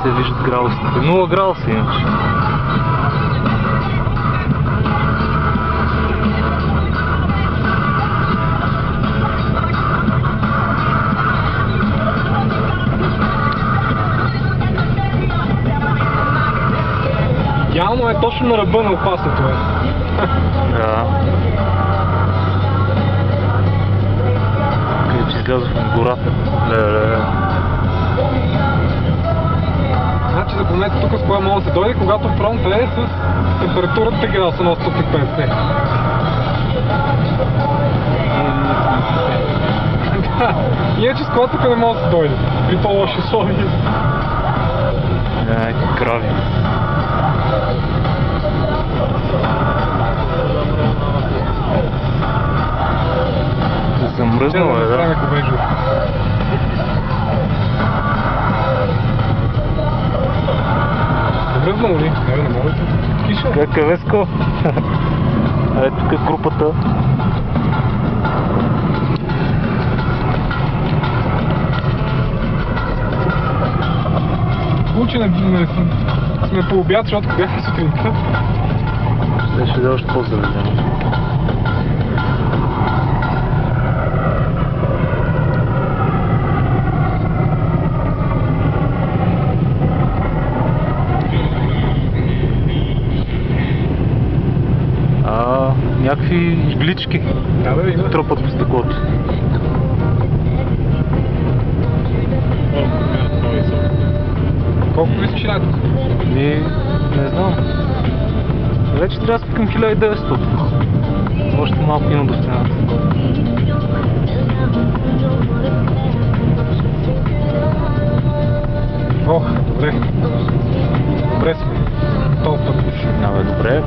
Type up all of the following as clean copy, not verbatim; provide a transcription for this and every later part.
се виждат градусите. 0 градуса иначе. Явно е точно на ръба на опасното е. Да. Къде че излязохме в гората. Леле. Значи запомнете тук с кога може да се дойде, когато фронта е с температурата 3 градуса на 150. Иначе с кога тук не може да се дойде, при по-лоши условия. Някакви крави. Замръзнало е, да? Замръзнало ли? Не може. Киша. Как е Веско? Ето тук е групата. Случай сме по обяд, защото бяхме сутринта. Ще да още по-залезено. Някакви иглички тропат по стъклото. Колко височината? Не знам. Вече трябва да сме към 1900. Още малко има до стената. Ох, добре. Добре сме. Толкова. Абе, добре.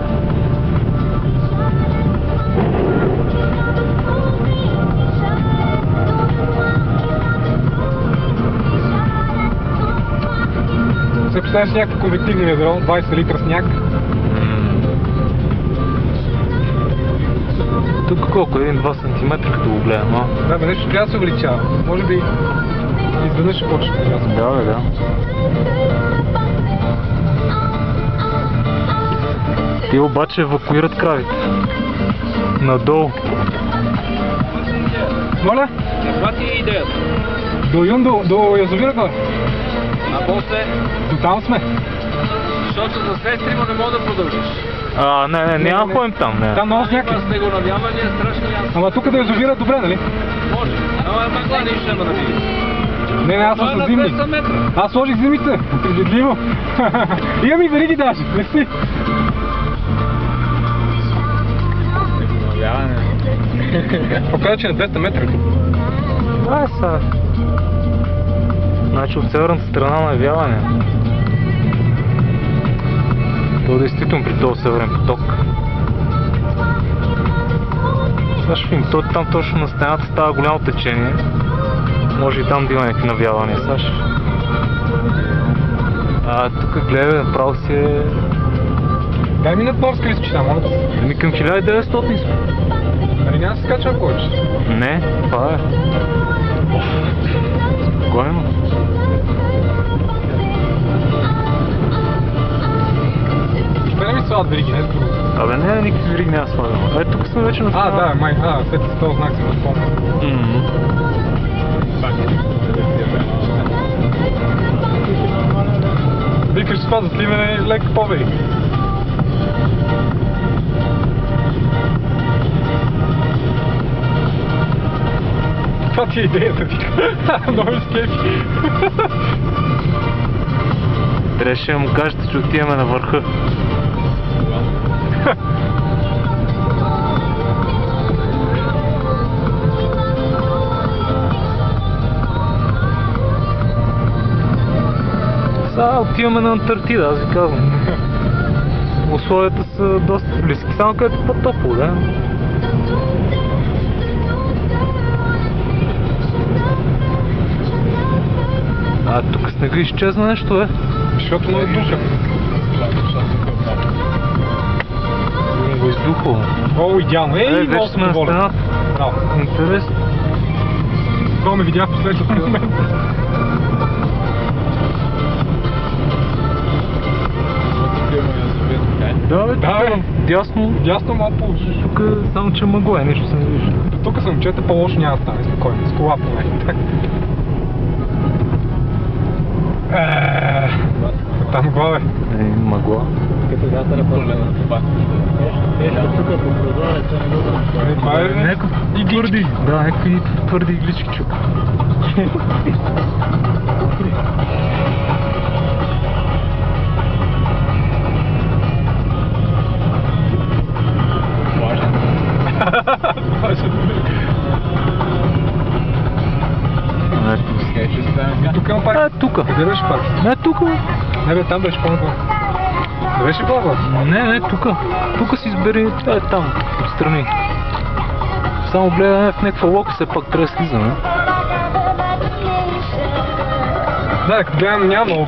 Се представяш някакви конвективни ведро, 20 литра сняг. Тук колко? 1-2 см като го гледам, а? Да, бе, нещо трябва да се увеличава. Може би изведнъж ще почне. Да, бе, да. Те обаче евакуират кравите. Надолу. Моля? Каква ти е идеята? До Юн, до язовира горе. А после? До там сме. Защото за сестрима не мога да продължиш. Няма ходим там, не. Там много сняг. Има снегонавяване, страшно ясно. Ама тук да язовира добре, нали? Може. Ама мъгла нищо няма да видиш. Не, аз съм с зимни. Аз сложих зимите. Предвидливо. Имам и вериги даже. Не си. Снегонавяване. Показва, че на 200 метра. Да, са. Значи от северната страна на навяване. То е действително при този северен поток. Сега ще видим, там точно на стената става голямо течение. Може и там да има някакви навявания, Саш. Тук гледай, направо си е... Дай ми надморска височина, моля. Ами към 1900 сме. Нали няма да се скачва повече? Не, това е. Спокойно. Не ми слагат вериги, не е друго. Абе не, никакви вериги няма слагам. Тук сме вече на страна. Да, май, след този знак се възпомня. Викаш това за сливане лек повери. Това ти е идеята, вика. Много скефи. Трябваше да му кажете, че отиваме на върха. Сега отиваме на Антарктида, аз ви казвам. Условията са доста близки, само където по-топло, да? Тук снега изчезна нещо, Защото не е духа. го издухало. О, идеално. Вече сме на стената. Браво. Интересно. Това ме видях в последния момент. Да, бе, Да, бе. дясно. Дясно малко получиш. Тук само че мъгла е, нищо се не вижда. Тук съм чете, по-лошо няма да стане, спокойно. С кола поне. Там главе. Мъгла. Това е Някакъв твърди. Да, някакви твърди иглички чук. Тук има парк. Тук. Къде беше парк? Не, тук. Не бе, там беше по-навън. Не беше по-навън? Не, тук. Тук си избери, там, отстрани. Само гледаме в някаква лока, все пак трябва да слизаме. Да, като гледам няма много